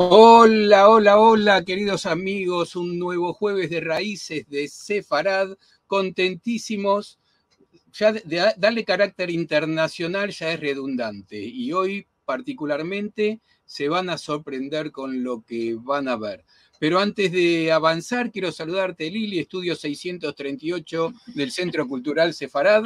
Hola, hola, hola, queridos amigos, un nuevo jueves de Raíces de Sefarad, contentísimos. Ya darle carácter internacional ya es redundante y hoy particularmente se van a sorprender con lo que van a ver. Pero antes de avanzar, quiero saludarte, Lili, Estudio 638 del Centro Cultural Sefarad.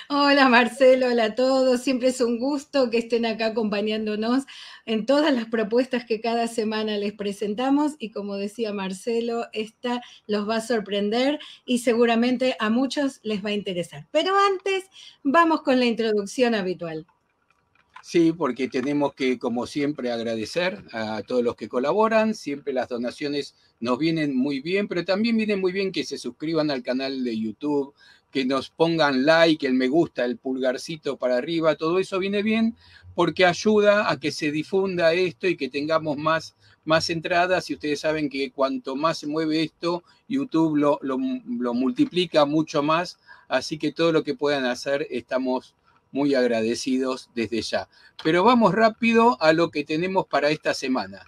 Hola Marcelo, hola a todos. Siempre es un gusto que estén acá acompañándonos en todas las propuestas que cada semana les presentamos y como decía Marcelo, esta los va a sorprender y seguramente a muchos les va a interesar. Pero antes vamos con la introducción habitual. Sí, porque tenemos que, como siempre, agradecer a todos los que colaboran. Siempre las donaciones nos vienen muy bien, pero también viene muy bien que se suscriban al canal de YouTube, que nos pongan like, el me gusta, el pulgarcito para arriba. Todo eso viene bien porque ayuda a que se difunda esto y que tengamos más entradas. Y ustedes saben que cuanto más se mueve esto, YouTube lo multiplica mucho más. Así que todo lo que puedan hacer, estamos muy agradecidos desde ya. Pero vamos rápido a lo que tenemos para esta semana.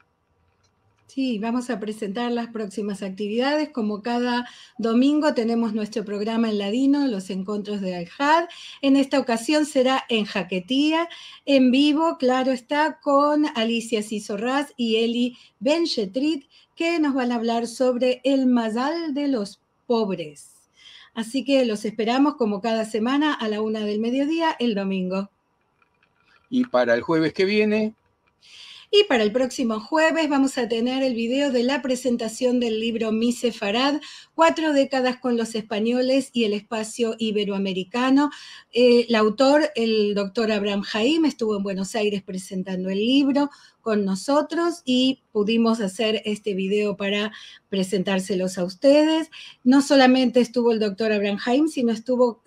Sí, vamos a presentar las próximas actividades. Como cada domingo tenemos nuestro programa en ladino, los encuentros de Al-Had. En esta ocasión será en Jaquetía, en vivo, claro está, con Alicia Cisorraz y Eli Benchetrit, que nos van a hablar sobre el Mazal de los pobres. Así que los esperamos como cada semana a la 1 del mediodía el domingo. Y para el jueves que viene. Y para el próximo jueves vamos a tener el video de la presentación del libro Mi Sefarad, 4 décadas con los españoles y el espacio iberoamericano. El autor, el doctor Abraham Jaim, estuvo en Buenos Aires presentando el libro con nosotros y pudimos hacer este video para presentárselos a ustedes. No solamente estuvo el doctor Abraham Jaim, sino estuvo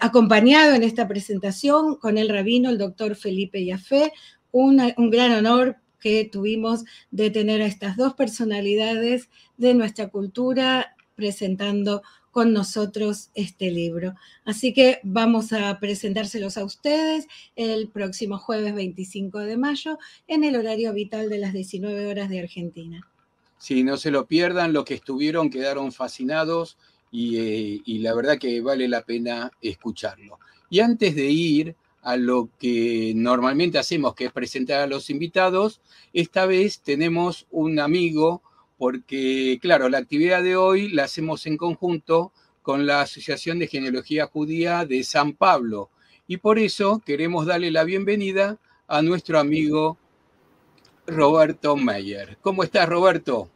acompañado en esta presentación con el rabino, el doctor Felipe Yafé. Un gran honor que tuvimos de tener a estas dos personalidades de nuestra cultura presentando con nosotros este libro. Así que vamos a presentárselos a ustedes el próximo jueves 25 de mayo en el horario habitual de las 19 horas de Argentina. Sí, no se lo pierdan, los que estuvieron quedaron fascinados y la verdad que vale la pena escucharlo. Y antes de ir a lo que normalmente hacemos, que es presentar a los invitados, esta vez tenemos un amigo, porque claro, la actividad de hoy la hacemos en conjunto con la Asociación de Genealogía Judía de San Pablo. Y por eso queremos darle la bienvenida a nuestro amigo Roberto Meyer. ¿Cómo estás, Roberto?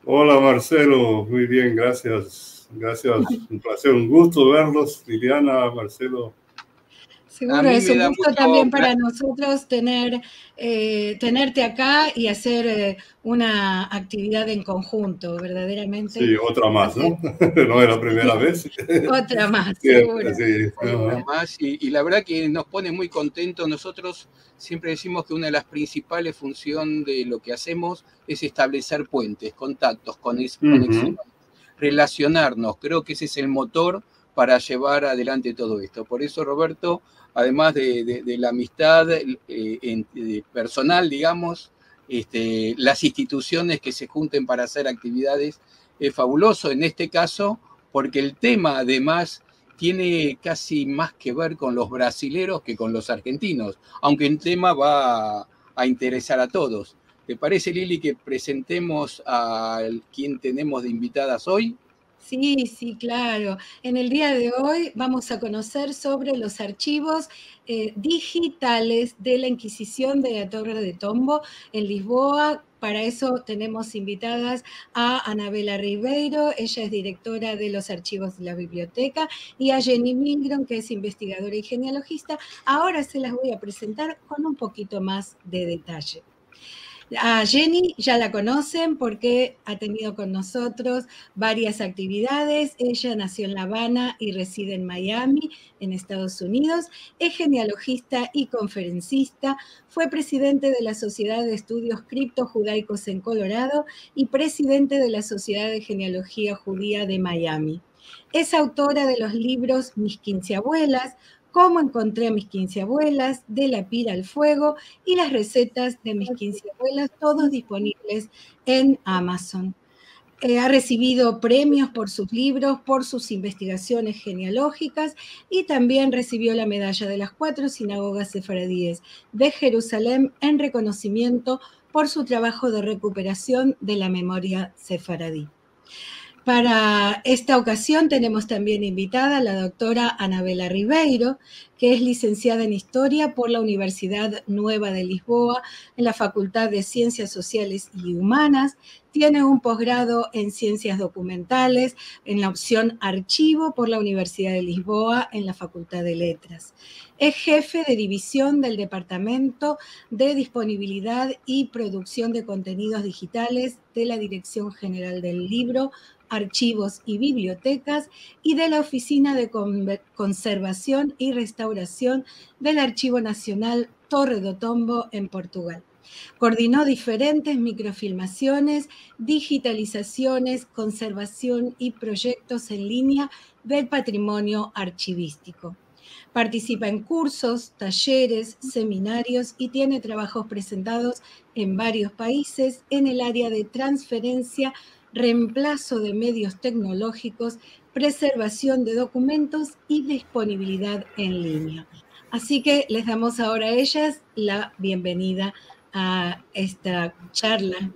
Hola, Marcelo. Muy bien, gracias. Gracias. Un placer, un gusto verlos, Liliana, Marcelo. Seguro, es un gusto también para nosotros tenerte acá y hacer una actividad en conjunto, verdaderamente. Sí, otra más, ¿no? No es la primera vez. Otra más, seguro. Sí. Otra más, y la verdad que nos pone muy contentos. Nosotros siempre decimos que una de las principales funciones de lo que hacemos es establecer puentes, contactos, conexiones, relacionarnos. Creo que ese es el motor para llevar adelante todo esto. Por eso, Roberto, además de la amistad personal, digamos, las instituciones que se junten para hacer actividades es fabuloso. En este caso, porque el tema además tiene casi más que ver con los brasileros que con los argentinos, aunque el tema va a interesar a todos. ¿Te parece, Lili, que presentemos a quien tenemos de invitadas hoy? Sí, sí, claro. En el día de hoy vamos a conocer sobre los archivos digitales de la Inquisición de la Torre de Tombo en Lisboa. Para eso tenemos invitadas a Anabela Ribeiro, ella es directora de los archivos de la biblioteca, y a Jenny Milgrom, que es investigadora y genealogista. Ahora se las voy a presentar con un poquito más de detalle. A Jenny ya la conocen porque ha tenido con nosotros varias actividades. Ella nació en La Habana y reside en Miami, en Estados Unidos. Es genealogista y conferencista. Fue presidente de la Sociedad de Estudios Cripto-Judaicos en Colorado y presidente de la Sociedad de Genealogía Judía de Miami. Es autora de los libros Mis 15 abuelas, Cómo encontré a mis 15 abuelas, De la pira al fuego y las recetas de mis 15 abuelas, todos disponibles en Amazon. Ha recibido premios por sus libros, por sus investigaciones genealógicas y también recibió la medalla de las 4 sinagogas sefaradíes de Jerusalén en reconocimiento por su trabajo de recuperación de la memoria sefaradí. Para esta ocasión tenemos también invitada a la doctora Anabela Ribeiro, que es licenciada en Historia por la Universidad Nueva de Lisboa, en la Facultad de Ciencias Sociales y Humanas. Tiene un posgrado en Ciencias Documentales en la opción Archivo por la Universidad de Lisboa, en la Facultad de Letras. Es jefe de división del Departamento de Disponibilidad y Producción de Contenidos Digitales de la Dirección General del Libro, Archivos y Bibliotecas y de la Oficina de Conservación y Restauración del Archivo Nacional Torre do Tombo en Portugal. Coordinó diferentes microfilmaciones, digitalizaciones, conservación y proyectos en línea del patrimonio archivístico. Participa en cursos, talleres, seminarios y tiene trabajos presentados en varios países en el área de transferencia, reemplazo de medios tecnológicos, preservación de documentos y disponibilidad en línea. Así que les damos ahora a ellas la bienvenida a esta charla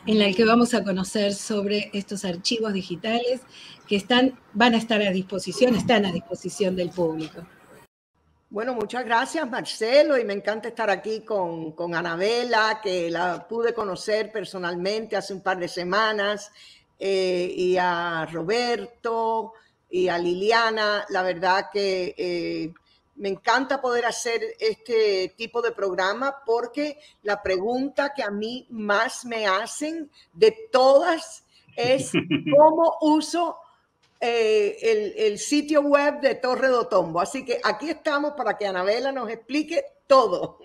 en la que vamos a conocer sobre estos archivos digitales que están a disposición del público. Bueno, muchas gracias, Marcelo, y me encanta estar aquí con Anabela, que la pude conocer personalmente hace un par de semanas, y a Roberto y a Liliana. La verdad que me encanta poder hacer este tipo de programa porque la pregunta que a mí más me hacen de todas es cómo uso el sitio web de Torre do Tombo. Así que aquí estamos para que Anabela nos explique todo.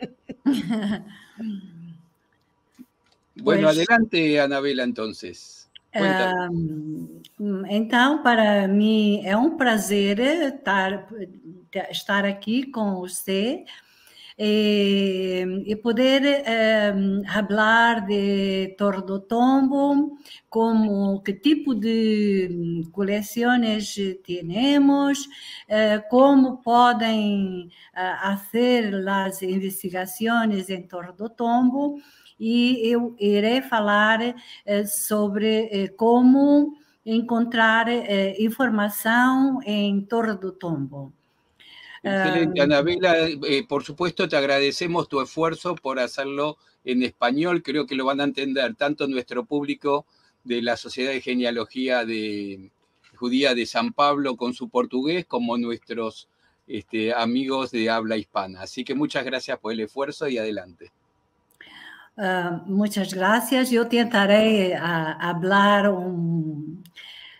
Bueno, adelante, Anabela, entonces. Então, para mim é um prazer estar aqui com você e poder falar de Torre do Tombo, que tipo de coleções temos, como podem fazer as investigações em Torre do Tombo, e eu irei falar sobre como encontrar informação em Torre do Tombo. Excelente, Anabela. Por supuesto, te agradecemos tu esfuerzo por hacerlo en español. Creo que lo van a entender tanto nuestro público de la Sociedad de Genealogía Judía de San Pablo con su portugués, como nuestros amigos de habla hispana. Así que muchas gracias por el esfuerzo y adelante. Muchas gracias. Eu tentarei falar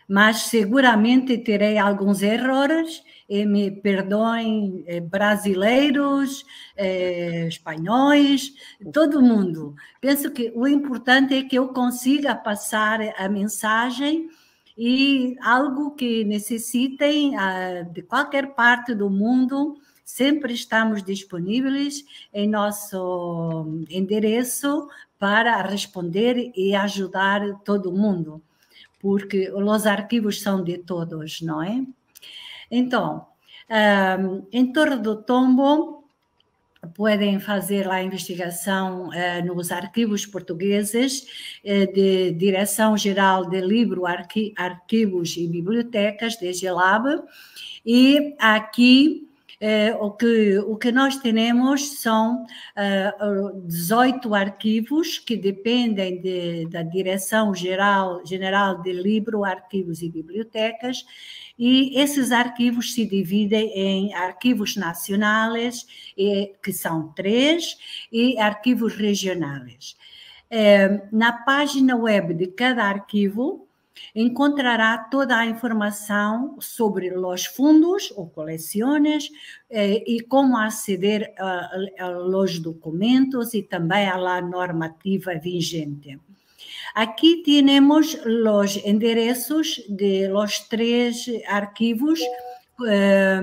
mas seguramente terei alguns erros. E me perdoem brasileiros, espanhóis, todo mundo. Penso que o importante é que eu consiga passar a mensagem e algo que necessitem de qualquer parte do mundo, sempre estamos disponíveis em nosso endereço para responder e ajudar todo mundo, porque os arquivos são de todos, não é? Então, em Torre do Tombo, podem fazer a investigação nos arquivos portugueses de Direção-Geral de Livro, Arquivos e Bibliotecas, DGLAB, e aqui o que nós temos são 18 arquivos que dependem da Direção-Geral de Livro, Arquivos e Bibliotecas, e esses arquivos se dividem em arquivos nacionais, que são 3, e arquivos regionais. Na página web de cada arquivo, encontrará toda a informação sobre os fundos ou coleções e como aceder aos documentos e também à normativa vigente. Aqui temos os endereços de los 3 arquivos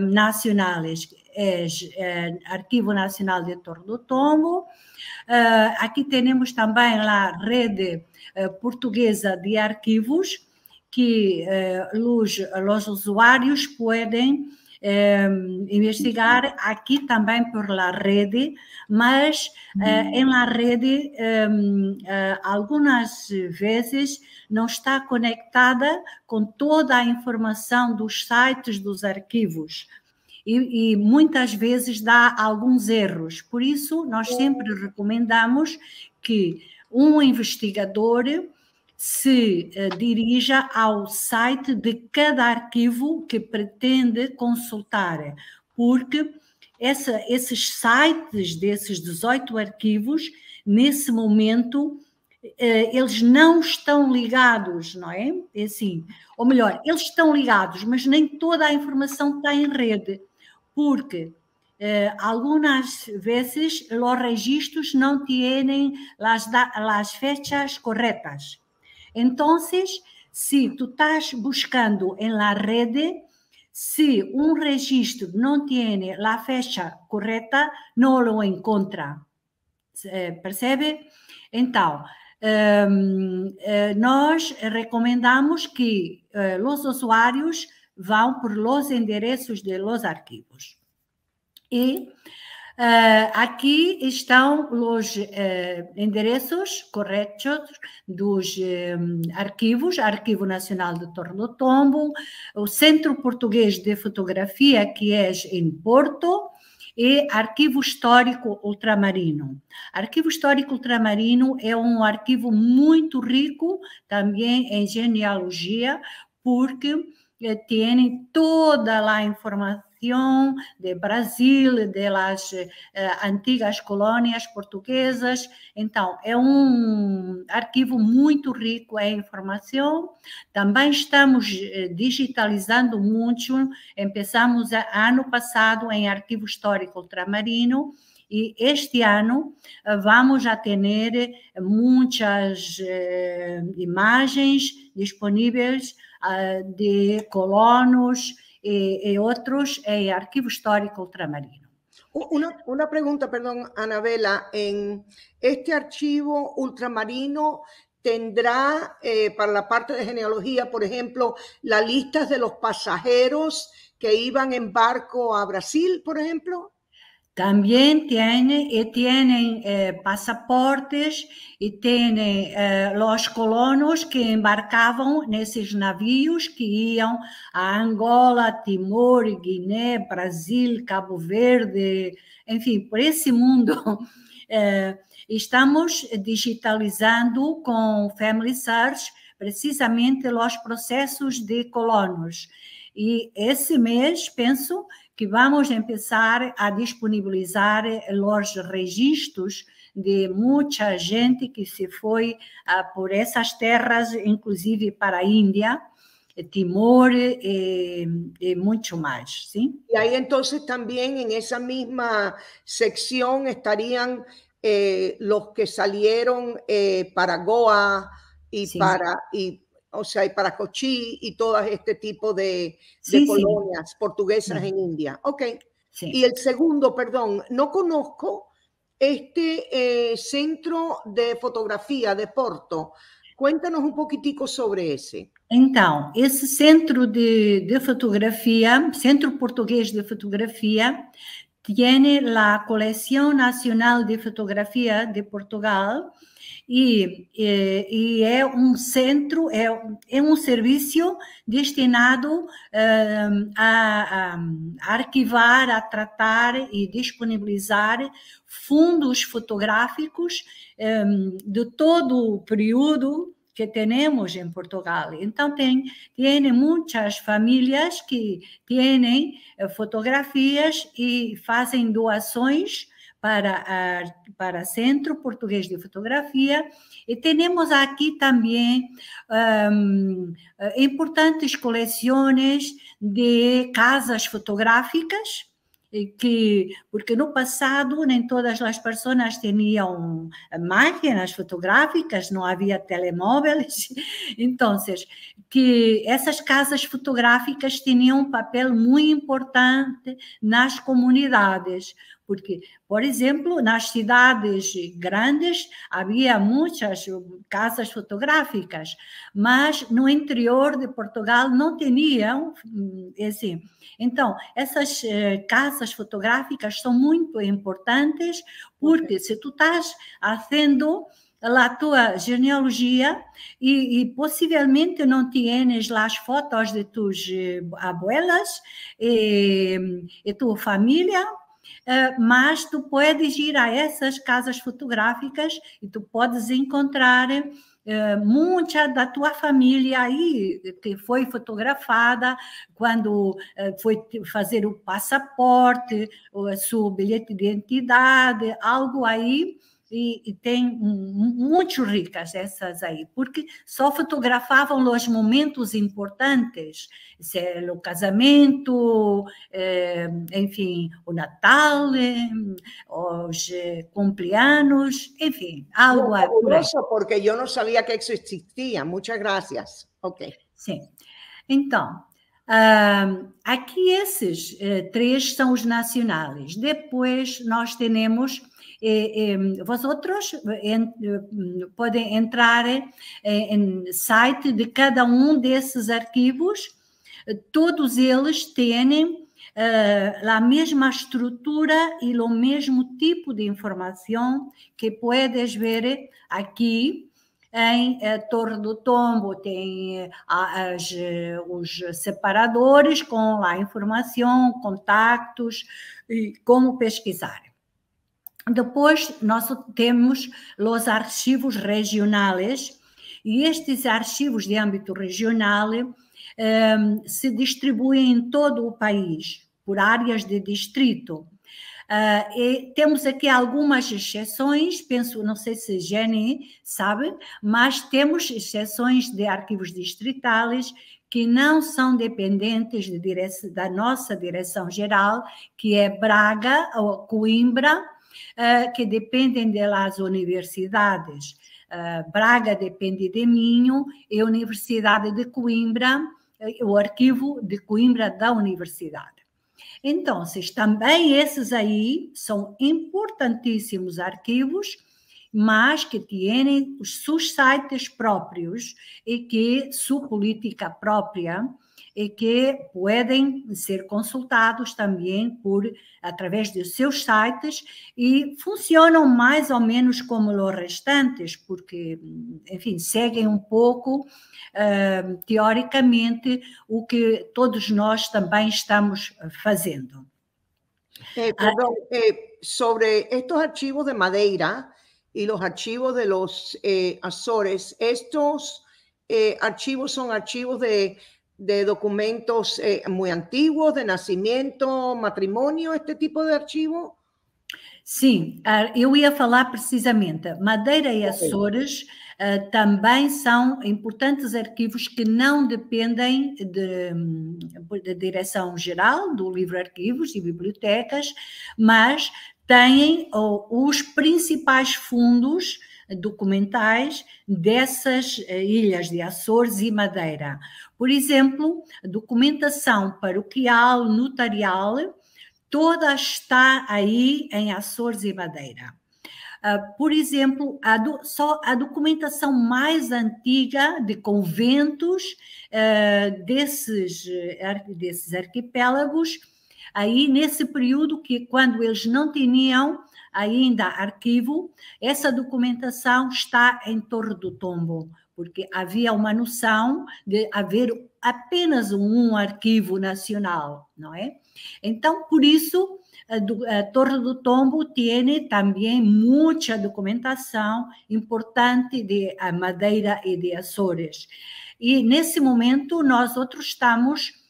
nacionais, é Arquivo Nacional de Torre do Tombo. Aqui temos também a rede portuguesa de arquivos, que os usuários podem investigar aqui também por la rede, mas em la rede algumas vezes não está conectada com toda a informação dos sites dos arquivos e muitas vezes dá alguns erros. Por isso, nós sempre recomendamos que um investigador se dirija ao site de cada arquivo que pretende consultar, porque esses sites desses 18 arquivos, nesse momento, eles não estão ligados, não é? É assim, ou melhor, eles estão ligados, mas nem toda a informação está em rede, porque algumas vezes os registros não têm as fechas corretas. Entonces, se tu estás buscando en la rede, se un registro no tiene la fecha correcta, no lo encuentra. Percebe? Então, nós recomendamos que os usuários vão por los endereços de los arquivos. E aqui estão os endereços corretos dos arquivos, Arquivo Nacional de Torre do Tombo, o Centro Português de Fotografia, que é em Porto, e Arquivo Histórico Ultramarino. Arquivo Histórico Ultramarino é um arquivo muito rico também em genealogia, porque tem toda a informação de Brasil, das antigas colônias portuguesas. Então, é um arquivo muito rico em informação. Também estamos digitalizando muito. Começamos ano passado em Arquivo Histórico Ultramarino, e este ano vamos a ter muitas imagens disponíveis de colonos y otros Arquivo Histórico Ultramarino. Una pregunta, perdón, Anabela. ¿En este archivo ultramarino tendrá para la parte de genealogía, por ejemplo, las listas de los pasajeros que iban en barco a Brasil, por ejemplo? También tienen pasaportes y tienen los colonos que embarcaban en esos navíos que iban a Angola, Timor, Guiné, Brasil, Cabo Verde, en fin, por ese mundo. Estamos digitalizando con Family Search precisamente los procesos de colonos. E esse mês, penso que vamos começar a disponibilizar os registros de muita gente que se foi por essas terras, inclusive para a Índia, Timor e muito mais, ¿sí? Y ahí entonces también en esa misma sección estarían los que salieron para Goa y sí, para... o sea, y para Cochí y todo este tipo de colonias portuguesas en India. Ok. Sí. Y el segundo, perdón, no conozco este centro de fotografía de Porto. Cuéntanos un poquitico sobre ese. Então, esse centro de fotografia, Centro Português de Fotografia, tem a Coleção Nacional de Fotografia de Portugal, e é um centro, é um serviço destinado a arquivar, a tratar e disponibilizar fundos fotográficos de todo o período que temos em Portugal. Então, tem muitas famílias que têm fotografias e fazem doações para o Centro Português de Fotografia, e temos aqui também importantes coleções de casas fotográficas porque no passado nem todas as pessoas tinham máquinas fotográficas, não havia telemóveis, então que essas casas fotográficas tinham um papel muito importante nas comunidades, porque, por exemplo, nas cidades grandes havia muitas casas fotográficas, mas no interior de Portugal não tinham, assim. Então, essas casas fotográficas são muito importantes, porque se tu estás fazendo a tua genealogia e possivelmente não tienes lá as fotos de tuas abuelas e tua família, mas tu podes ir a essas casas fotográficas e tu podes encontrar muita da tua família aí que foi fotografada quando foi fazer o passaporte, o seu bilhete de identidade, algo aí. E tem muito ricas essas aí, porque só fotografavam os momentos importantes, o casamento, enfim, o Natal, os cumpleaños, enfim, algo aí. Fabuloso, porque eu não sabia que isso existia. Muitas graças. Ok. Sim. Então, aqui esses três são os nacionais. Depois nós temos... vosotros podem entrar no site de cada um desses arquivos, todos eles têm a mesma estrutura e o mesmo tipo de informação que podes ver aqui em Torre do Tombo. Tem os separadores com a informação, contactos e como pesquisar. Depois, nós temos os arquivos regionais, e estes arquivos de âmbito regional se distribuem em todo o país, por áreas de distrito. E temos aqui algumas exceções, penso, não sei se Jenny sabe, mas temos exceções de arquivos distritais que não são dependentes da nossa direção-geral, que é Braga ou Coimbra, que dependem das universidades. Braga depende de Minho e a Universidade de Coimbra, o arquivo de Coimbra da Universidade. Então, também esses aí são importantíssimos arquivos, mas que têm os seus sites próprios e que sua política própria, e que podem ser consultados também através dos seus sites, e funcionam mais ou menos como os restantes, porque, enfim, seguem um pouco, teoricamente, o que todos nós também estamos fazendo. Perdón, sobre estos archivos de Madeira y los archivos de los Azores, estos archivos son archivos de documentos muy antiguos, de nacimiento, matrimonio, este tipo de archivo? Sim, eu ia falar precisamente. Madeira e Açores também são importantes arquivos que não dependem da Direção-Geral do Livro Arquivos e Bibliotecas, mas têm os principais fundos documentais dessas ilhas de Açores e Madeira. Por exemplo, documentação paroquial, notarial, toda está aí em Açores e Madeira. Por exemplo, só a documentação mais antiga de conventos desses arquipélagos, aí nesse período que quando eles não tinham ainda arquivo, essa documentação está em Torre do Tombo, porque havia uma noção de haver apenas um arquivo nacional, não é? Então, por isso, a Torre do Tombo tem também muita documentação importante de Madeira e de Açores. E, nesse momento, nós estamos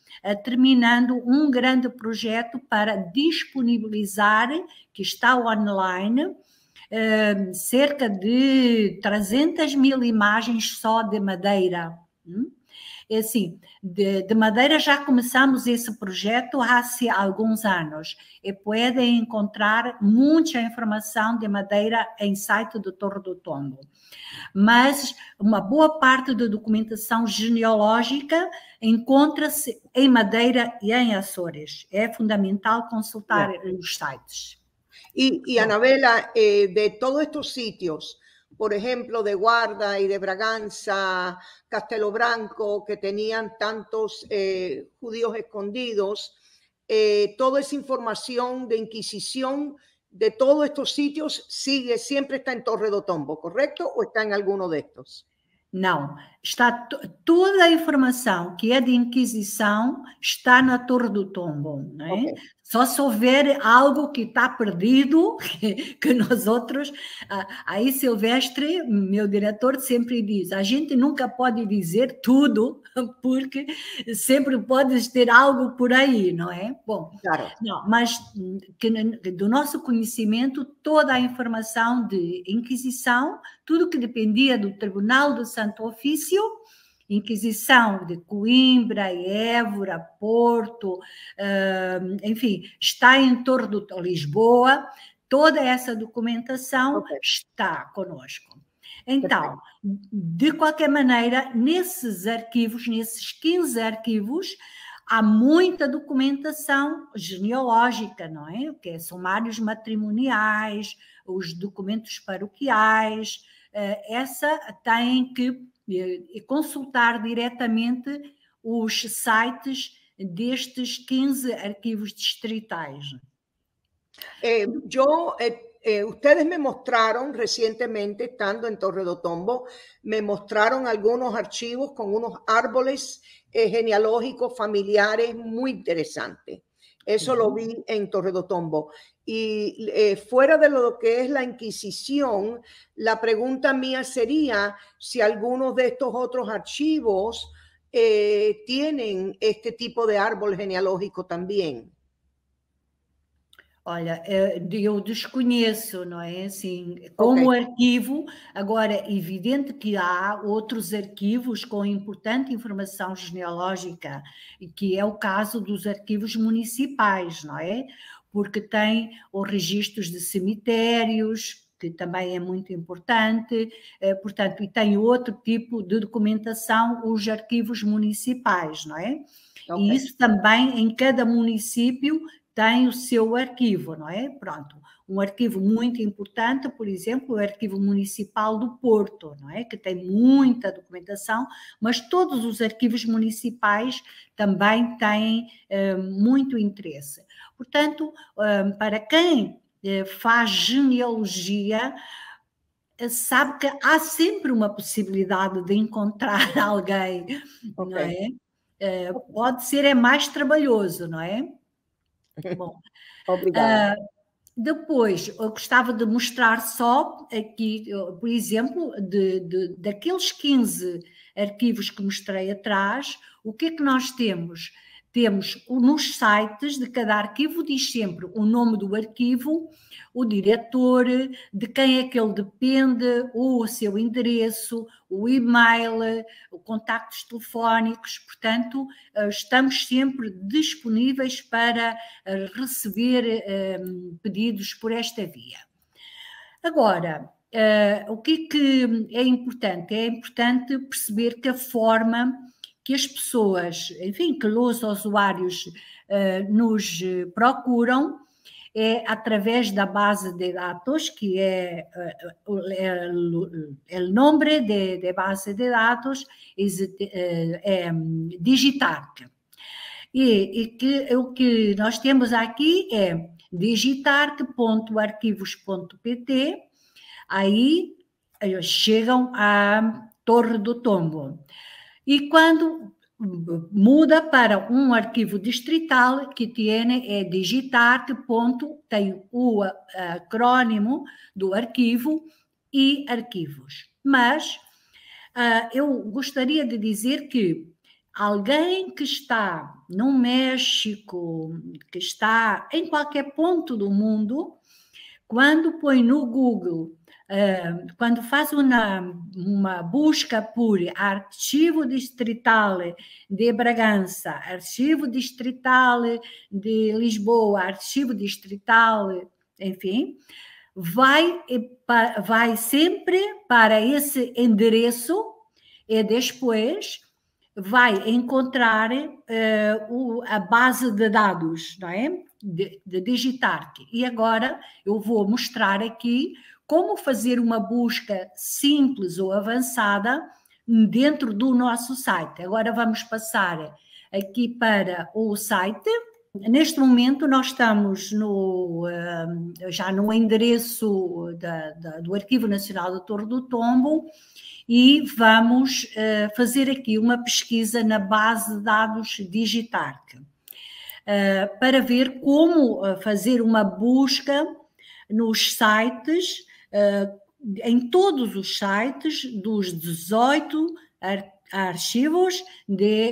terminando um grande projeto para disponibilizar, que está online, cerca de 300.000 imagens só de Madeira. É assim, de Madeira já começamos esse projeto há alguns anos e podem encontrar muita informação de Madeira em site do Torre do Tombo. Mas uma boa parte da documentação genealógica encontra-se em Madeira e em Açores. É fundamental consultar os sites. Y Anabela, de todos estos sitios, por ejemplo, de Guarda y de Braganza, Castelo Branco, que tenían tantos judíos escondidos, toda esa información de Inquisición de todos estos sitios siempre está en Torre do Tombo, ¿correcto? ¿O está en alguno de estos? Não, está toda a informação que é de Inquisição está na Torre do Tombo, não é? Okay. Só se houver algo que está perdido, que nós outros... Aí Silvestre, meu diretor, sempre diz, a gente nunca pode dizer tudo, porque sempre pode ter algo por aí, não é? Bom, claro. Não, mas do nosso conhecimento, toda a informação de Inquisição, tudo que dependia do Tribunal do Santo Ofício, Inquisição de Coimbra, Évora, Porto, enfim, está em torno de Lisboa, toda essa documentação está conosco. Então, de qualquer maneira, nesses arquivos, nesses 15 arquivos, há muita documentação genealógica, não é? Que é sumários matrimoniais, os documentos paroquiais, essa tem que consultar diretamente os sites destes 15 arquivos distritais. Ustedes me mostraron recientemente, estando en Torre do Tombo, me mostraron algunos archivos con unos árboles genealógicos familiares muy interesantes. Eso lo vi en Torre do Tombo. Y fuera de lo que es la Inquisición, la pregunta mía sería si algunos de estos otros archivos tienen este tipo de árbol genealógico también. Olha, eu desconheço, não é? Assim, como arquivo, agora é evidente que há outros arquivos com importante informação genealógica, que é o caso dos arquivos municipais, não é? Porque tem os registros de cemitérios, que também é muito importante, portanto, e tem outro tipo de documentação, os arquivos municipais, não é? E isso também, em cada município, tem o seu arquivo, não é? Pronto, um arquivo muito importante, por exemplo, o Arquivo Municipal do Porto, não é? Que tem muita documentação, mas todos os arquivos municipais também têm muito interesse. Portanto, para quem faz genealogia, sabe que há sempre uma possibilidade de encontrar alguém, não é? Pode ser mais trabalhoso, não é? Bom, obrigada. Depois, eu gostava de mostrar só aqui, por exemplo, daqueles 15 arquivos que mostrei atrás, o que é que nós temos? Temos nos sites de cada arquivo, diz sempre o nome do arquivo, o diretor, de quem é que ele depende, o seu endereço, o e-mail, contactos telefónicos, portanto, estamos sempre disponíveis para receber pedidos por esta via. Agora, o que é importante? É importante perceber que a forma que as pessoas, enfim, que os usuários nos procuram é através da base de dados, que é o nome de base de dados é Digitarc. E que o que nós temos aqui é digitarc.arquivos.pt, aí chegam à Torre do Tombo. E quando muda para um arquivo distrital que tem Digitarc. Tem o acrônimo do arquivo e arquivos. Mas eu gostaria de dizer que alguém que está no México, que está em qualquer ponto do mundo, quando põe no Google quando faz uma busca por arquivo distrital de Bragança, arquivo distrital de Lisboa, arquivo distrital, enfim, vai sempre para esse endereço e depois vai encontrar a base de dados, não é? De Digitarc. E agora eu vou mostrar aqui como fazer uma busca simples ou avançada dentro do nosso site. Agora vamos passar aqui para o site. Neste momento nós estamos já no endereço do Arquivo Nacional da Torre do Tombo e vamos fazer aqui uma pesquisa na base de dados Digitarc para ver como fazer uma busca nos sites, em todos os sites dos 18 arquivos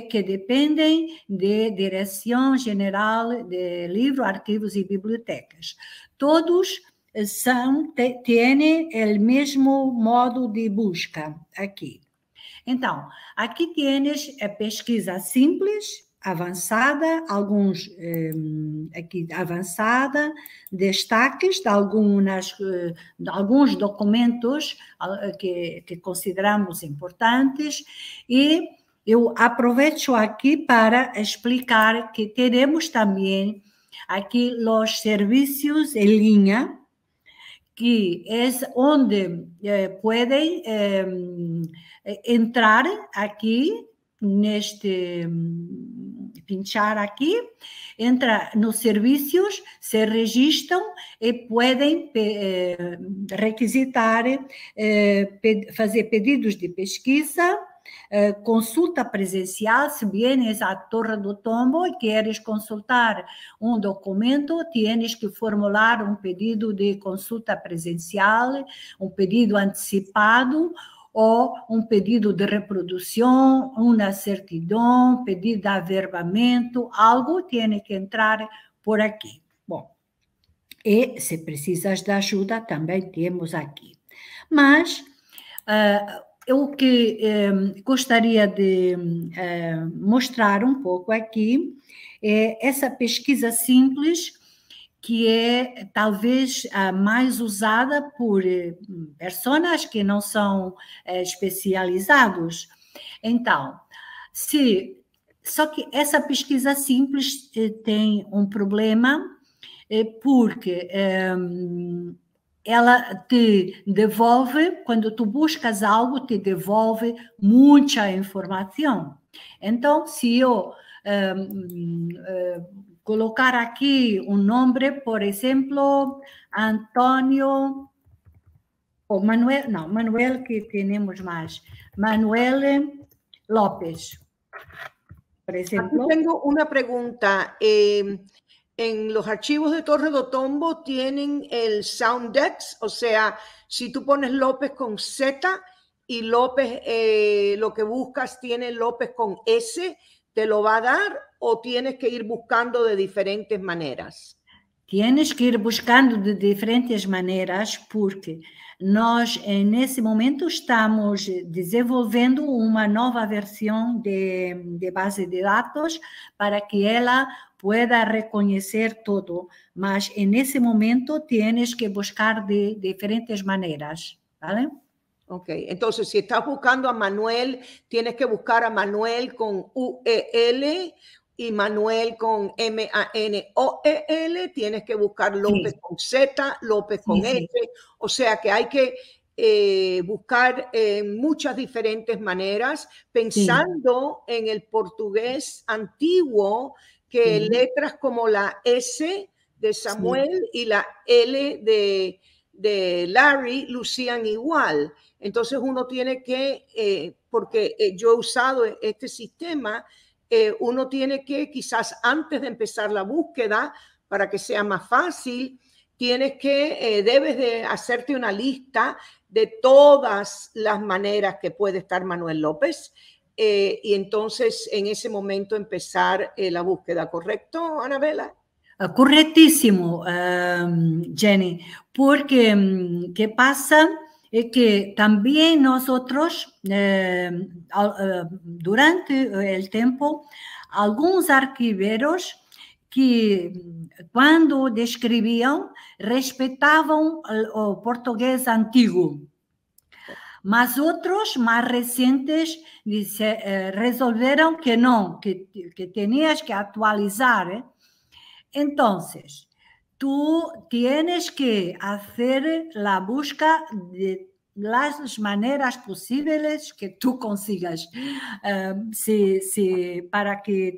que dependem da Direção-Geral de Livros, Arquivos e Bibliotecas. Todos têm o mesmo modo de busca aqui. Então, aqui tens a pesquisa simples, avançada, alguns aqui avançada, destaques de alguns documentos que consideramos importantes, e eu aproveito aqui para explicar que teremos também aqui os serviços em linha, que é onde podem entrar aqui pinchar aqui, entra nos serviços, se registram e podem requisitar, fazer pedidos de pesquisa, consulta presencial. Se vienes à Torre do Tombo e queres consultar um documento, tienes que formular um pedido de consulta presencial, um pedido antecipado, ou um pedido de reprodução, uma certidão, pedido de averbamento, algo tem que entrar por aqui. Bom, e se precisas de ajuda, também temos aqui. Mas o que gostaria de mostrar um pouco aqui é essa pesquisa simples, que é talvez a mais usada por pessoas que não são especializados. Então, só que essa pesquisa simples tem um problema, porque ela te devolve, quando tu buscas algo, te devolve muita informação. Então, se eu colocar aqui um nome, por exemplo, Antônio, ou Manuel, não, Manuel que temos mais, Manuel López, por exemplo. Aquí tengo una pregunta. En los archivos de Torre do Tombo tienen el Soundex, o sea, si tú pones López con Z y López, lo que buscas tiene López con S, ¿te lo va a dar o tienes que ir buscando de diferentes maneras? Tienes que ir buscando de diferentes maneiras, porque nós, nesse momento, estamos desenvolvendo uma nova versão de base de dados para que ela pueda reconhecer todo, mas nesse momento tienes que buscar de diferentes maneiras, ¿vale? Ok, entonces si estás buscando a Manuel, tienes que buscar a Manuel con U-E-L y Manuel con M-A-N-O-E-L, tienes que buscar López con Z, López con S, o sea que hay que buscar muchas diferentes maneras, pensando en el portugués antiguo, que letras como la S de Samuel y la L de Larry lucían igual. Entonces uno tiene que, porque yo he usado este sistema, uno tiene que quizás antes de empezar la búsqueda, para que sea más fácil, debes de hacerte una lista de todas las maneras que puede estar Manuel López, y entonces en ese momento empezar la búsqueda, ¿correcto, Anabela? Corretíssimo, Jenny, porque que passa es que también nosotros, durante el tiempo, algunos arquiveros que cuando describían respetaban el portugués antiguo. Mas otros más recientes resolvieron que no, que tenías que actualizar. Entonces, tú tienes que hacer la búsqueda de las maneras posibles que tú consigas, para que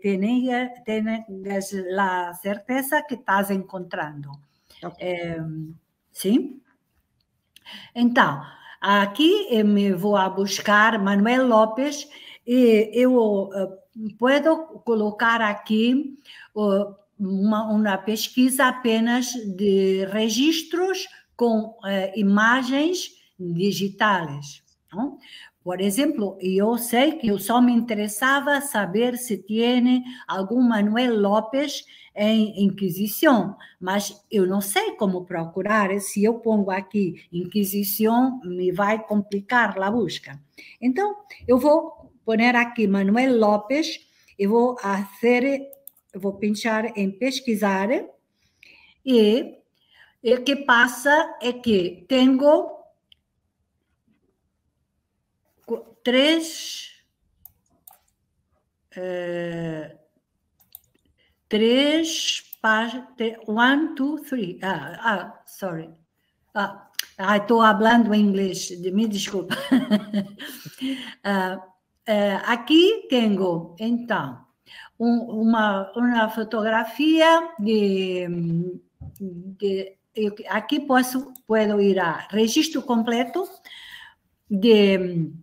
tengas la certeza que estás encontrando. Okay. ¿Sí? Entonces, aqui eu me vou a buscar Manuel Lopes e eu puedo colocar aqui uma pesquisa apenas de registros com imagens digitais. Não? Por exemplo, eu sei que eu só me interessava saber se tem algum Manuel Lopes em Inquisição, mas eu não sei como procurar. Se eu pongo aqui Inquisição, me vai complicar a busca. Então, eu vou pôr aqui Manuel Lopes e vou pinchar em pesquisar e o que passa é que tenho três páginas, 1, 2, 3. Sorry. Estou falando em inglês, me desculpa. Aqui tenho, então, uma fotografia aqui posso ir a registro completo de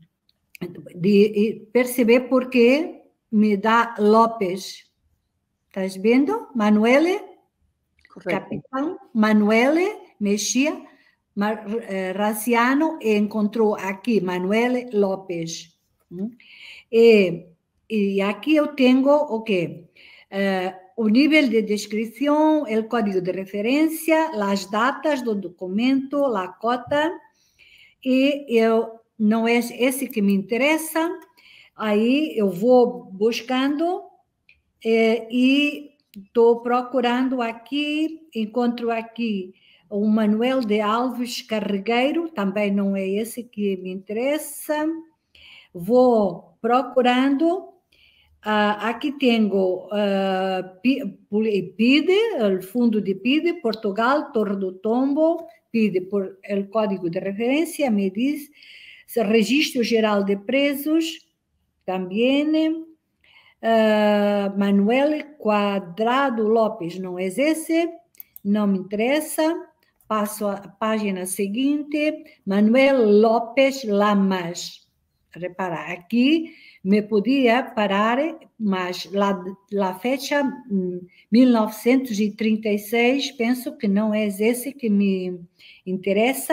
perceber por que me dá Lopes. ¿Estás vendo? Manuele, Correcto. Capitán Manuele Mexia Raciano, e encontrou aqui Manuele Lopes. E aqui eu tenho o quê? O nível de descrição, o código de referência, as datas do documento, a cota, e não é esse que me interessa. Aí eu vou buscando e estou procurando aqui, encontro aqui o Manuel de Alves Carregueiro, também não é esse que me interessa. Vou procurando, aqui tenho PIDE, o fundo de PIDE, Portugal, Torre do Tombo, PIDE por o código de referência, me diz, Registro Geral de Presos, também, Manuel Quadrado Lopes, não é esse, não me interessa. Passo à página seguinte, Manuel Lopes Lamas. Repara, aqui me podia parar, mas a fecha 1936, penso que não é esse que me interessa.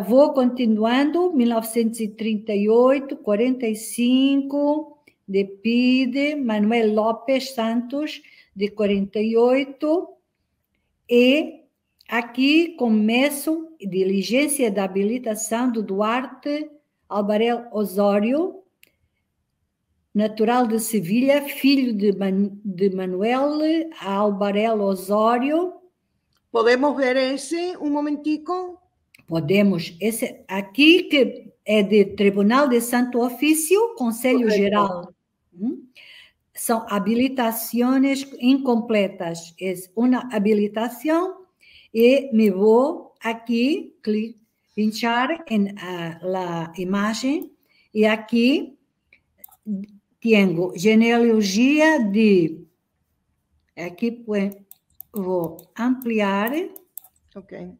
Vou continuando, 1938, 45, de PIDE, Manuel Lopes Santos, de 48, e aqui começo diligência da habilitação do Duarte Albarel Osório, natural de Sevilha, filho de Manuel Albarel Osório. ¿Podemos ver ese un momentico? Podemos. Esse aqui que é de Tribunal de Santo Ofício, Conselho Correcto. Geral. São habilitações incompletas. É uma habilitação e me vou aqui, pinchar em la imagem e aqui tenho genealogia de... Aqui vou ampliar. Ok.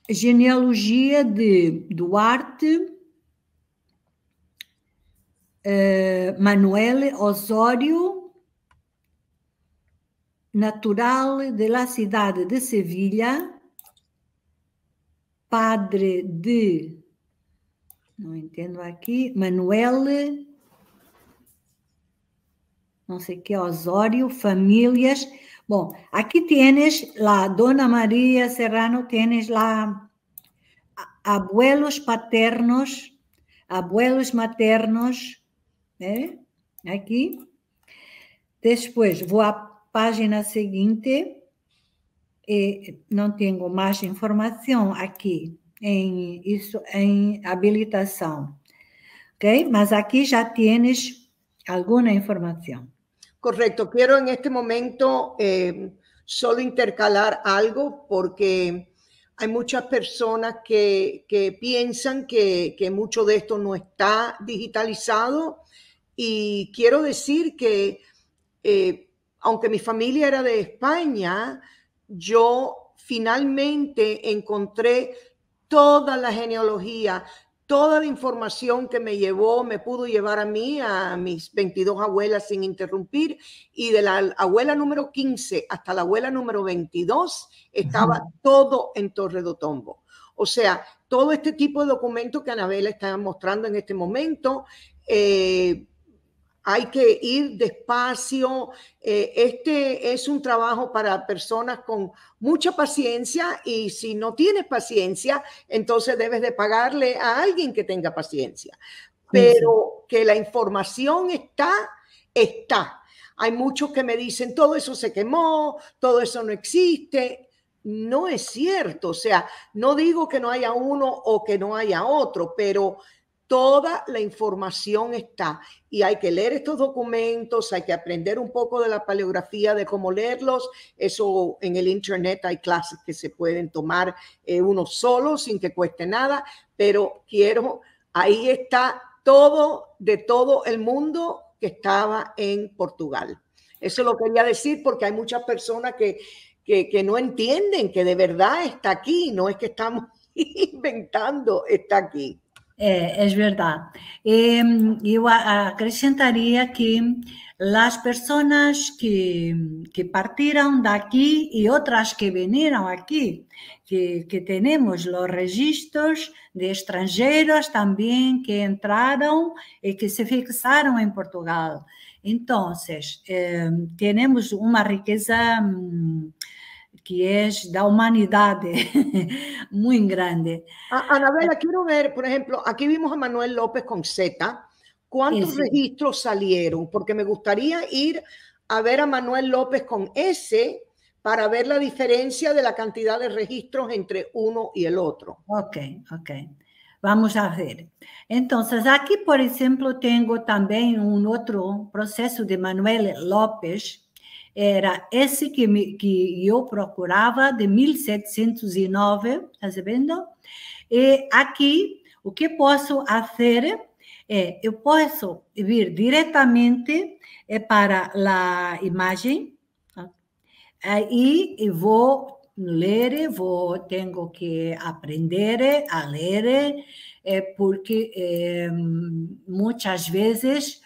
Genealogia de Duarte Manuel Osório, natural de la cidade de Sevilha, padre de, não entendo aqui, Manuel, não sei o que, Osório, famílias, Bom, aqui tienes la Dona María Serrano, tienes la abuelos paternos, abuelos maternos, aqui. Depois, vou à página seguinte, e não tenho mais informação aqui em habilitação, ok? Mas aqui já tienes alguma informação. Correcto. Quiero en este momento solo intercalar algo porque hay muchas personas que piensan que mucho de esto no está digitalizado, y quiero decir que aunque mi familia era de España, yo finalmente encontré toda la genealogía, toda la información que me pudo llevar a mí, a mis 22 abuelas sin interrumpir, y de la abuela número 15 hasta la abuela número 22 estaba todo en Torre do Tombo. O sea, todo este tipo de documentos que Anabela está mostrando en este momento, hay que ir despacio. Este es un trabajo para personas con mucha paciencia, y si no tienes paciencia, entonces debes de pagarle a alguien que tenga paciencia. Pero que la información está. Hay muchos que me dicen, todo eso se quemó, todo eso no existe. No es cierto. O sea, no digo que no haya uno o que no haya otro, pero toda la información está, y hay que leer estos documentos, hay que aprender un poco de la paleografía, de cómo leerlos. Eso en el internet hay clases que se pueden tomar uno solo sin que cueste nada, pero ahí está todo de todo el mundo que estaba en Portugal. Eso lo quería decir porque hay muchas personas que no entienden que de verdad está aquí, no es que estamos inventando, está aquí. É verdade. Eu acrescentaria que as pessoas que partiram daqui e outras que vieram aqui, que temos os registros de estrangeiros também que entraram e que se fixaram em Portugal. Então, temos uma riqueza que es da humanidad muy grande. Anabela, quiero ver, por ejemplo, aquí vimos a Manuel López con Z. ¿Cuántos registros salieron? Porque me gustaría ir a ver a Manuel López con S para ver la diferencia de la cantidad de registros entre uno y el otro. Ok. Vamos a ver. Entonces, aquí, por ejemplo, tengo también un otro proceso de Manuel López. Era esse que eu procurava, de 1709, está vendo? E aqui, o que posso fazer eu posso vir diretamente para a imagem e vou ler, tenho que aprender a ler, porque muitas vezes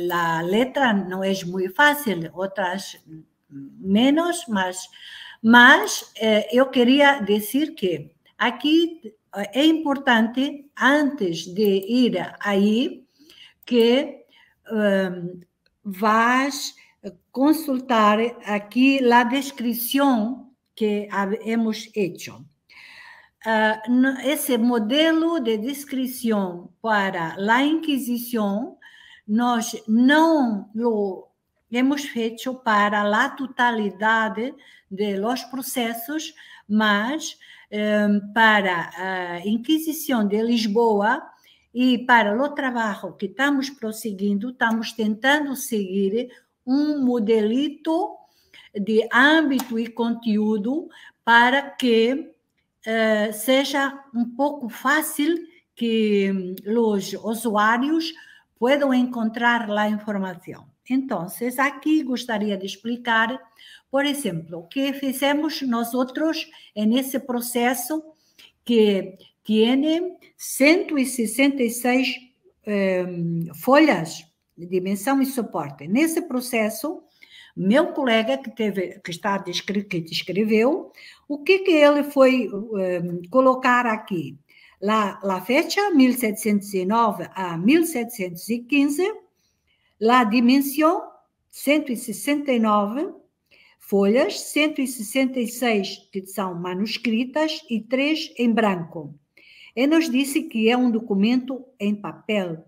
a letra não é muito fácil, outras menos, mas eu queria dizer que aqui é importante, antes de ir aí, que vais consultar aqui a descrição que hemos hecho. Esse modelo de descrição para a Inquisição, nós não lo hemos feito para a totalidade dos processos, mas para a Inquisição de Lisboa e para o trabalho que estamos prosseguindo, estamos tentando seguir um modelito de âmbito e conteúdo para que seja um pouco fácil que os usuários possam encontrar a informação. Então, aqui gostaria de explicar, por exemplo, o que fizemos nós outros nesse processo que tem 166 folhas de dimensão e suporte. Nesse processo, meu colega que descreveu, o que ele foi colocar aqui? A fecha 1709 a 1715, a dimensão 169 folhas, 166 que são manuscritas e 3 em branco. E nos disse que é um documento em papel.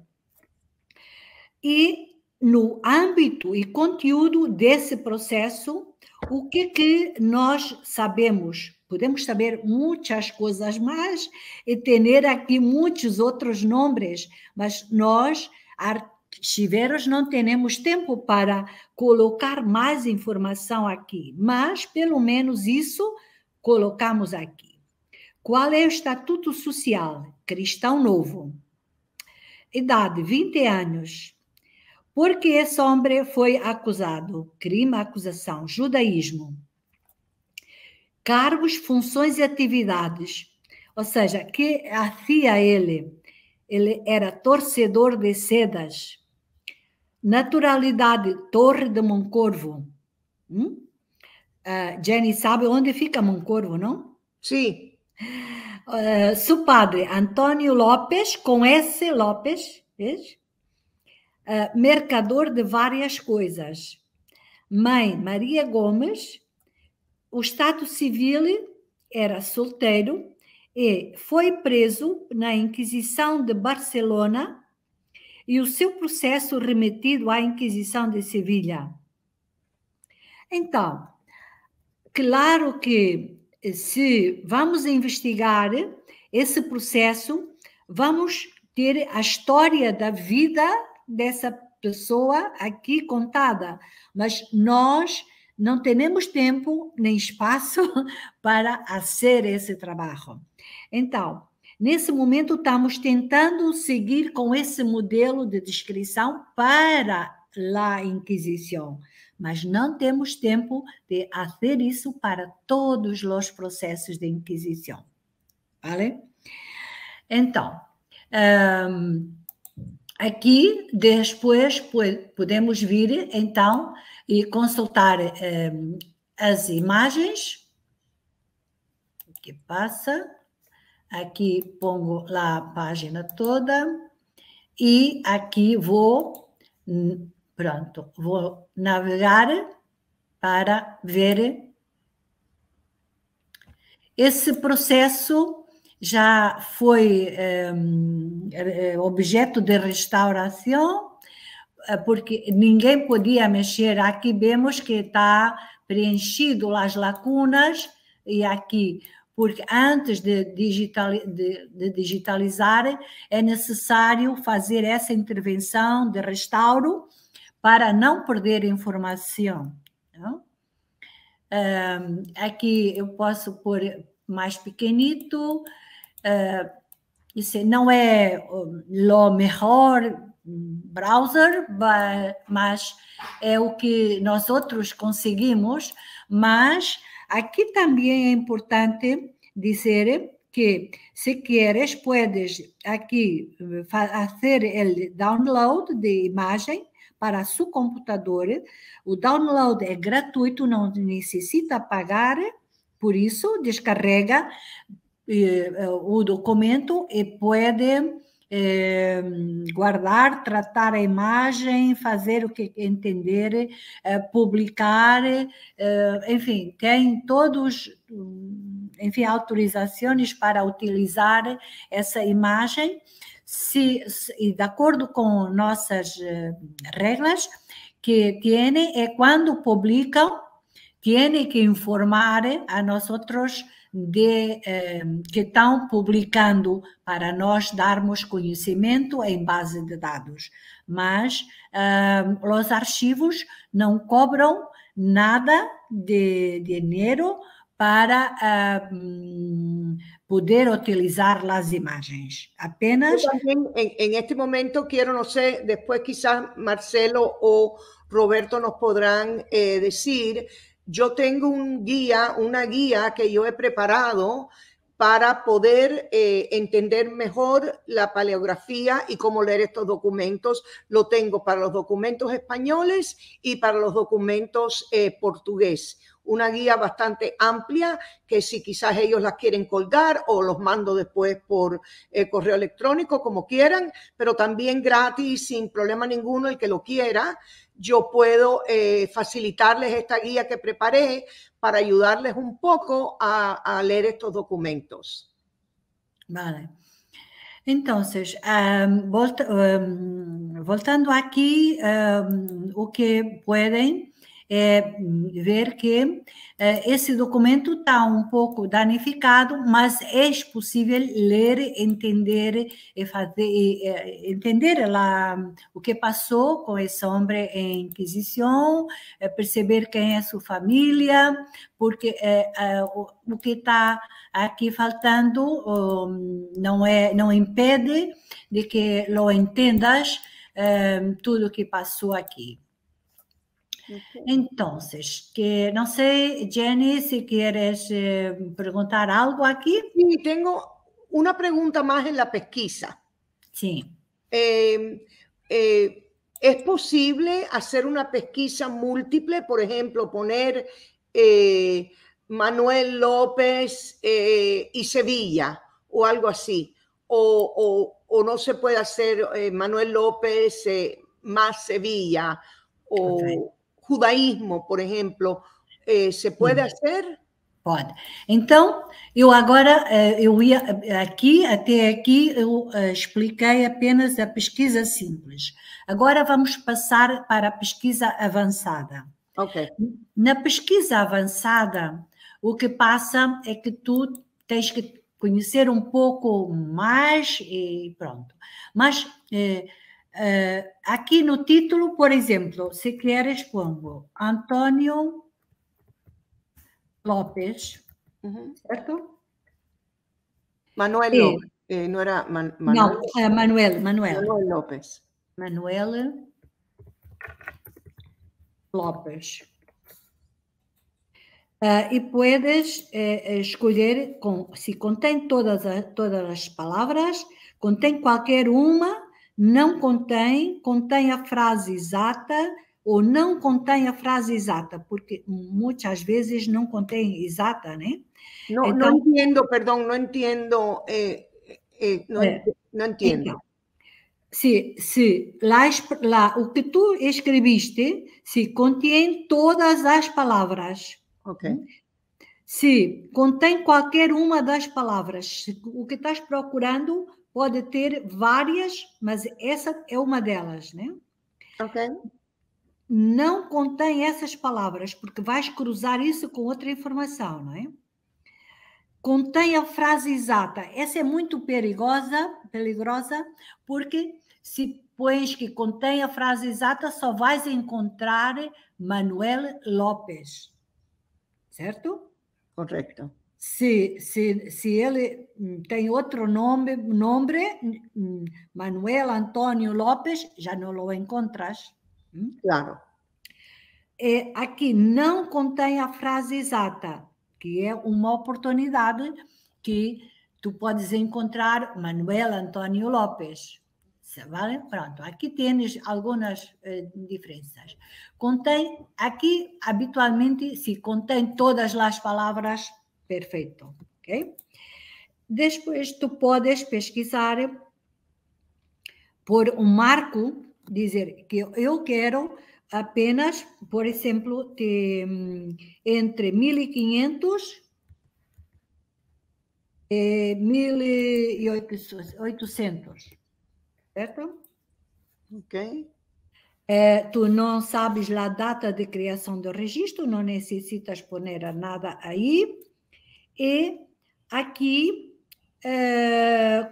E no âmbito e conteúdo desse processo, o que nós sabemos? Podemos saber muitas coisas mais e ter aqui muitos outros nomes, mas nós, arquiveiros, não temos tempo para colocar mais informação aqui, mas pelo menos isso colocamos aqui. Qual é o estatuto social? Cristão novo. Idade, 20 anos. Por que esse homem foi acusado? Crime, acusação, judaísmo. Cargos, funções e atividades. Ou seja, que fazia ele? Ele era torcedor de sedas. Naturalidade, Torre de Moncorvo. Jenny sabe onde fica Moncorvo, não? Sim. Seu padre, Antônio Lopes, com S. Lopes, veja? Mercador de várias coisas. Mãe, Maria Gomes. O estado civil era solteiro e foi preso na Inquisição de Barcelona e o seu processo remetido à Inquisição de Sevilha. Então, claro que se vamos investigar esse processo, vamos ter a história da vida dessa pessoa aqui contada, mas nós não temos tempo nem espaço para fazer esse trabalho. Então, nesse momento, estamos tentando seguir com esse modelo de descrição para a Inquisição, mas não temos tempo de fazer isso para todos os processos de Inquisição. Vale? Então, aqui, depois, podemos vir, então, e consultar as imagens. Aqui passa. Aqui pongo lá a página toda. E aqui vou navegar para ver esse processo. Já foi objeto de restauração, porque ninguém podia mexer. Aqui vemos que está preenchido as lacunas, e aqui, porque antes de digitalizar, é necessário fazer essa intervenção de restauro para não perder informação. Não? Aqui eu posso pôr mais pequenito. Isso não é o melhor browser, mas é o que nós outros conseguimos. Mas aqui também é importante dizer que, se queres, puedes aqui fazer o download de imagem para seu computador. O download é gratuito, não necessita pagar, por isso descarrega o documento e pode guardar, tratar a imagem, fazer o que entender, publicar, enfim, tem todos, enfim, autorizações para utilizar essa imagem, e de acordo com nossas regras, que tem, é quando publicam, tem que informar a nós outros que estão publicando para nós darmos conhecimento em base de dados. Mas os arquivos não cobram nada de dinheiro para poder utilizar as imagens. Apenas... Yo también en este momento quiero, no sé, después quizás Marcelo o Roberto nos podrán decir. Yo tengo una guía que yo he preparado para poder entender mejor la paleografía y cómo leer estos documentos. Lo tengo para los documentos españoles y para los documentos portugués. una guía bastante amplia que si quizás ellos las quieren colgar o los mando después por correo electrónico, como quieran, pero también gratis, sin problema ninguno, el que lo quiera, yo puedo facilitarles esta guía que preparé para ayudarles un poco a leer estos documentos. Vale. Entonces, voltando aqui, o que podem ver que esse documento está um pouco danificado, mas é possível ler, entender e entender o que passou com esse homem em Inquisição, perceber quem é sua família, porque o que está aqui faltando não impede de que lo entendas tudo que passou aqui. Okay. Entonces, que no sé, Jenny, si quieres preguntar algo aquí. Sí, tengo una pregunta más en la pesquisa. Sí. ¿Es posible hacer una pesquisa múltiple? Por ejemplo, poner Manuel López y Sevilla o algo así. O no se puede hacer Manuel López más Sevilla o judaísmo, por exemplo, se pode fazer? Pode. Então, eu agora, eu ia aqui, até aqui, eu expliquei apenas a pesquisa simples. Agora vamos passar para a pesquisa avançada. Ok. Na pesquisa avançada, o que passa é que tu tens que conhecer um pouco mais e pronto. Mas aqui no título, por exemplo, se queres, pongo Antônio López, certo? Manuel López, não era Manuel? Não, Manuel. Manuel López. Manuel López. E puedes escolher se contém todas as palavras, contém qualquer uma, não contém a frase exata ou não contém a frase exata, porque muitas vezes não contém exata, né? Não, então, não entendo, perdão, não entendo. Não entendo. Então, se lá o que tu escreviste, se contém todas as palavras. Ok. Se contém qualquer uma das palavras, o que estás procurando pode ter várias, mas essa é uma delas, né? Ok. Não contém essas palavras, porque vais cruzar isso com outra informação, não é? Contém a frase exata. Essa é muito perigosa, porque se pões que contém a frase exata, só vais encontrar Manuel López. Certo? Correto. Se ele tem outro nome, Manuel Antônio López, já não o encontras. Claro. Aqui não contém a frase exata, que é uma oportunidade que tu podes encontrar Manuel Antônio López. Vale? Pronto, aqui tens algumas diferenças. Contém, aqui, habitualmente, se contém todas as palavras, perfeito, ok? Depois, tu podes pesquisar por um marco, dizer que eu quero apenas, por exemplo, entre 1500 e 1800. Certo? Ok. Tu não sabes a data de criação do registro, não necessitas pôr nada aí. E aqui,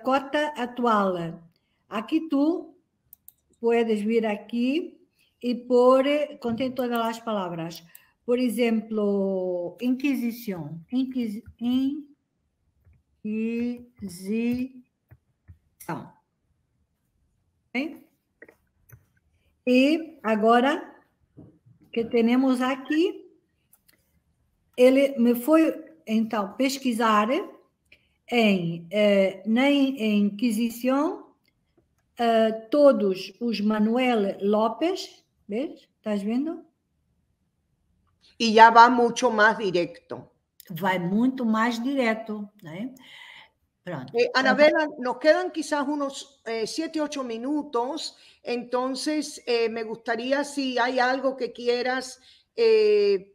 cota atual. Aqui tu puedes vir aqui e pôr, contém todas as palavras. Por exemplo, Inquisição. Inquisição. E agora que temos aqui, ele me foi então pesquisar na Inquisição todos os Manuel López, vês? Estás vendo? Y ya va mucho más directo. Vai muito mais direto, né? Pronto. Anabela, nos quedan quizás unos 7, 8 minutos, entonces me gustaría si hay algo que quieras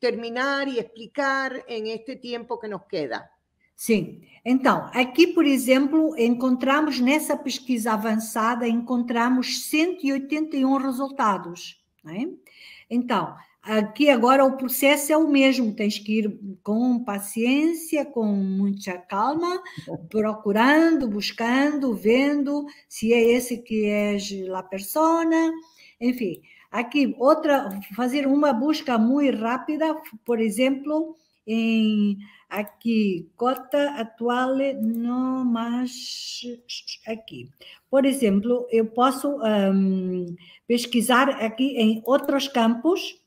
terminar y explicar en este tiempo que nos queda. Sim. Então, aqui, por exemplo, encontramos nessa pesquisa avançada, encontramos 181 resultados, né? Então, aqui agora o processo é o mesmo, tens que ir com paciência, com muita calma, procurando, buscando, vendo se é esse que é a persona, enfim. Aqui, fazer uma busca muito rápida, por exemplo, aqui, cota atual, não mais aqui. Por exemplo, eu posso pesquisar aqui em outros campos.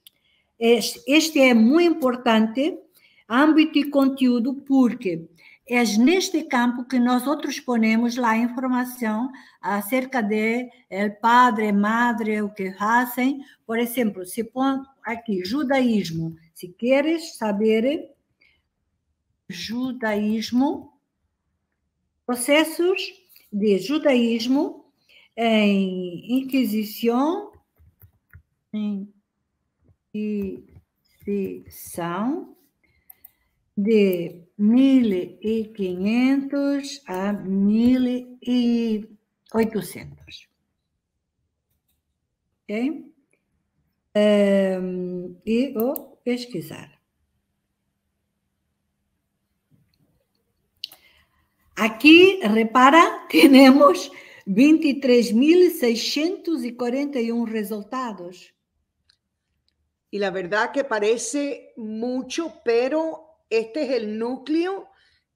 Este é muito importante, âmbito e conteúdo, porque é neste campo que nós outros ponemos lá a informação acerca de padre, madre, o que fazem. Por exemplo, se põe aqui, judaísmo, se queres saber judaísmo, processos de judaísmo em Inquisição, de 1500 a 1800. Ok? E vou pesquisar. Aqui, repara, temos 23.641 resultados. Y la verdad que parece mucho, pero este es el núcleo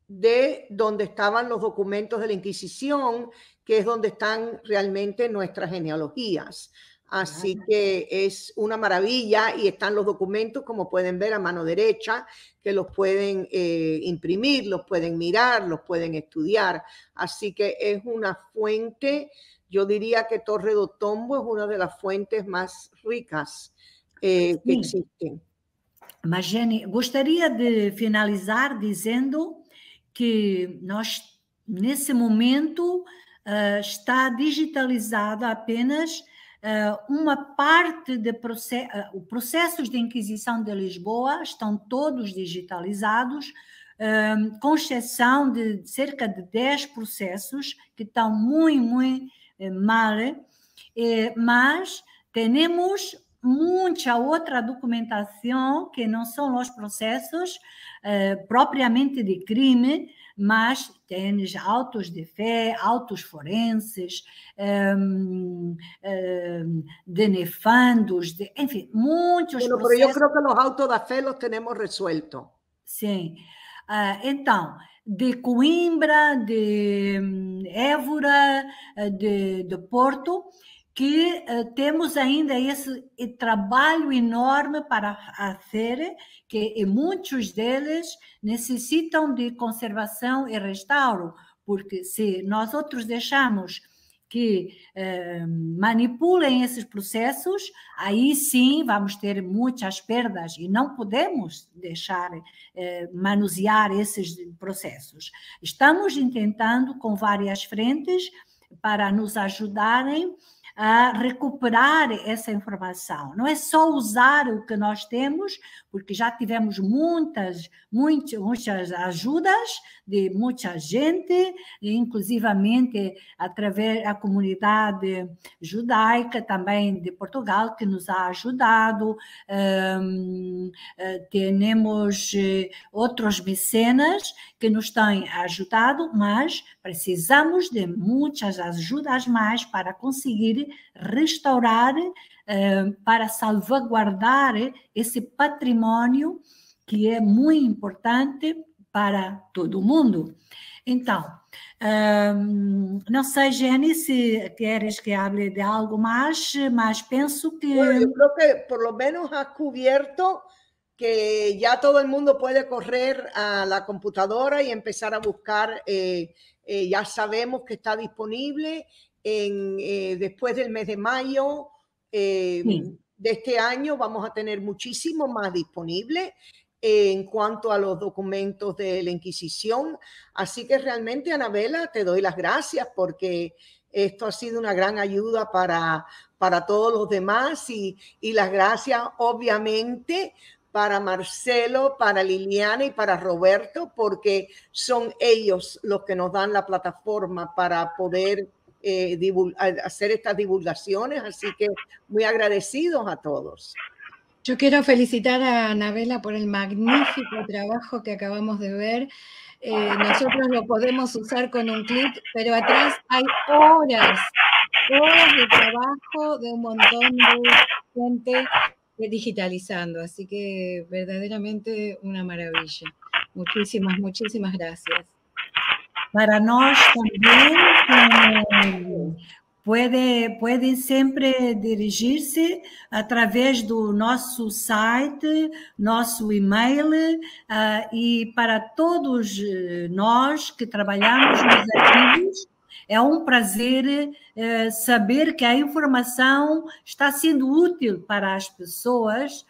de donde estaban los documentos de la Inquisición, que es donde están realmente nuestras genealogías. Así que es una maravilla y están los documentos, como pueden ver, a mano derecha, que los pueden imprimir, los pueden mirar, los pueden estudiar. Así que es una fuente, yo diría que Torre do Tombo es una de las fuentes más ricas que existem. Mas, Jenny, gostaria de finalizar dizendo que nós, nesse momento, está digitalizada apenas uma parte de processos de Inquisição de Lisboa, estão todos digitalizados, com exceção de cerca de 10 processos que estão muito mal, mas temos muita outra documentação que não são os processos propriamente de crime, mas tens autos de fé, autos forenses, de nefandos, enfim, muitos processos. Pero eu creo que os autos da fé os temos resueltos. Sim. Então, de Coimbra, de Évora, de Porto, que temos ainda esse trabalho enorme para fazer, que muitos deles necessitam de conservação e restauro, porque se nós outros deixamos que manipulem esses processos, aí sim vamos ter muitas perdas e não podemos deixar manusear esses processos. Estamos tentando com várias frentes para nos ajudarem a recuperar essa informação. Não é só usar o que nós temos, porque já tivemos muitas ajudas de muita gente, inclusivamente através da comunidade judaica também de Portugal, que nos ha ajudado. Temos outros mecenas que nos têm ajudado, mas precisamos de muitas ajudas mais para conseguir restaurar, para salvaguardar esse patrimônio que é muito importante para todo mundo. Então, não sei, Jenny, se queres que hable de algo más, mas penso que... Bueno, yo creo que por lo menos has cubierto que ya todo el mundo puede correr a la computadora y empezar a buscar. Ya sabemos que está disponible después del mes de mayo. Sí. de este año vamos a tener muchísimo más disponible en cuanto a los documentos de la Inquisición. Así que realmente, Anabela, te doy las gracias porque esto ha sido una gran ayuda para todos los demás y las gracias obviamente para Marcelo, para Liliana y para Roberto, porque son ellos los que nos dan la plataforma para poder hacer estas divulgaciones. Así que muy agradecidos a todos. Yo quiero felicitar a Anabela por el magnífico trabajo que acabamos de ver. Nosotros lo podemos usar con un clic, pero atrás hay horas de trabajo de un montón de gente digitalizando, así que verdaderamente una maravilla. Muchísimas, muchísimas gracias. Para nós também, podem sempre dirigir-se através do nosso site, nosso e-mail, e para todos nós que trabalhamos nos arquivos, é um prazer saber que a informação está sendo útil para as pessoas,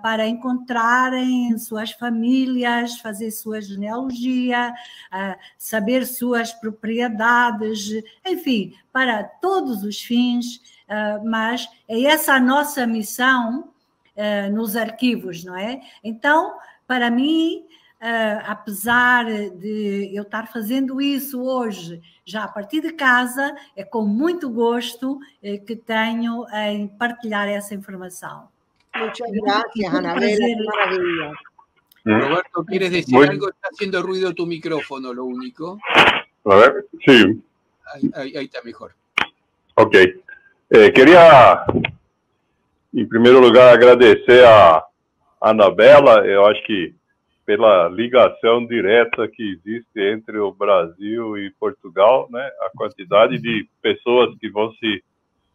para encontrarem suas famílias, fazer sua genealogia, saber suas propriedades, enfim, para todos os fins, mas é essa a nossa missão nos arquivos, não é? Então, para mim, apesar de eu estar fazendo isso hoje, já a partir de casa, é com muito gosto que tenho em partilhar essa informação. Muchas gracias, Anabela, qué maravilla. Roberto, ¿quieres decir algo? Está haciendo ruido tu micrófono, lo único. A ver, sí. Ahí está mejor. Ok. Queria, em primeiro lugar, agradecer a Anabela, eu acho que pela ligação direta que existe entre o Brasil e Portugal, né? A quantidade de pessoas que vão se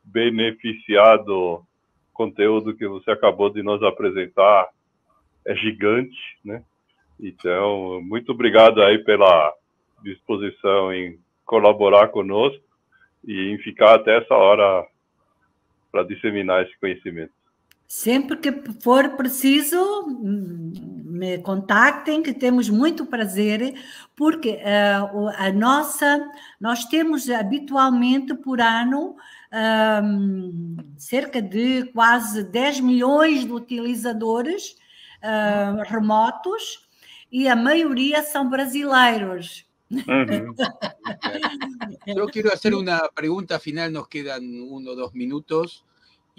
beneficiar do conteúdo que você acabou de nos apresentar é gigante, né? Então, muito obrigado aí pela disposição em colaborar conosco e em ficar até essa hora para disseminar esse conhecimento. Sempre que for preciso, me contactem, que temos muito prazer, porque nós temos habitualmente por ano cerca de quase 10 milhões de utilizadores remotos e a maioria são brasileiros. Yo quiero hacer una pregunta final, nos quedan 1 o 2 minutos.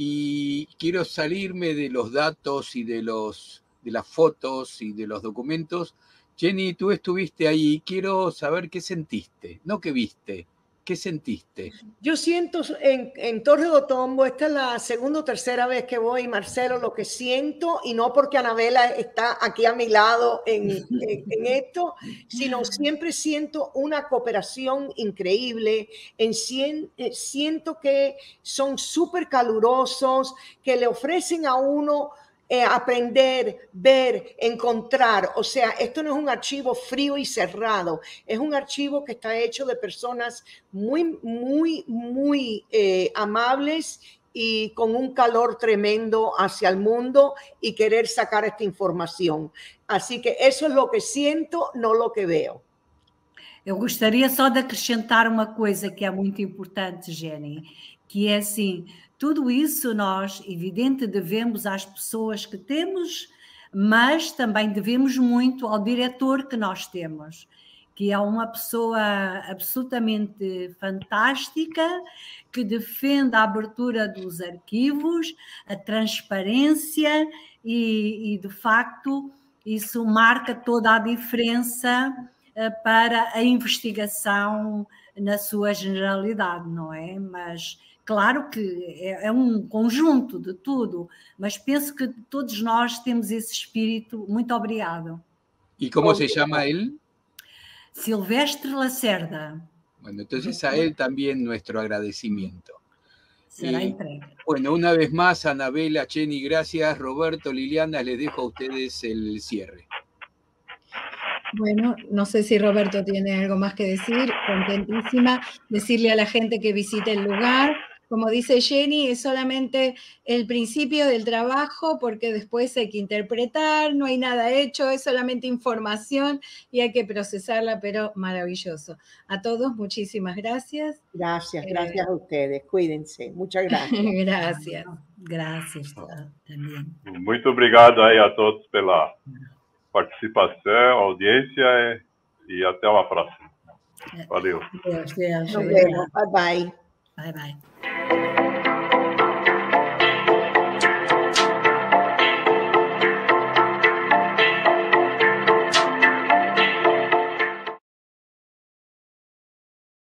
Y quiero salirme de los datos y de las fotos y de los documentos. Jenny, tú estuviste ahí. Quiero saber qué sentiste, no qué viste. ¿Qué sentiste? Yo siento en Torre do Tombo, esta es la segunda o tercera vez que voy, Marcelo, lo que siento, y no porque Anabela está aquí a mi lado en esto, sino siempre siento una cooperación increíble, siento que son súper calurosos, que le ofrecen a uno aprender, ver, encontrar. O sea, esto no es un archivo frío y cerrado, es un archivo que está hecho de personas muy, muy, muy amables y con un calor tremendo hacia el mundo y querer sacar esta información. Así que eso es lo que siento, no lo que veo. Eu gostaria só de acrescentar uma coisa que é muito importante, Jenny, que é assim, tudo isso nós, evidente, devemos às pessoas que temos, mas também devemos muito ao diretor que nós temos, que é uma pessoa absolutamente fantástica, que defende a abertura dos arquivos, a transparência e de facto, isso marca toda a diferença para a investigação na sua generalidade, não é? Mas claro que é um conjunto de tudo, mas penso que todos nós temos esse espírito. Muito obrigado. ¿Y cómo se llama él? Silvestre Lacerda. Bueno, entonces a él también nuestro agradecimiento. Será entregue. Bueno, una vez más, Anabela, Jenny, gracias. Roberto, Liliana, les dejo a ustedes el cierre. Bueno, no sé si Roberto tiene algo más que decir. Contentísima. Decirle a la gente que visite el lugar, como dice Jenny, es solamente el principio del trabajo, porque después hay que interpretar, no hay nada hecho, es solamente información y hay que procesarla, pero maravilloso. A todos, muchísimas gracias. Gracias a ustedes. Cuídense. Muchas gracias. Gracias. Gracias também. Muito obrigado aí a todos pela participação, audiência e até uma próxima. Valeu. Deus. Nos vemos. Bye, bye. Bye, bye.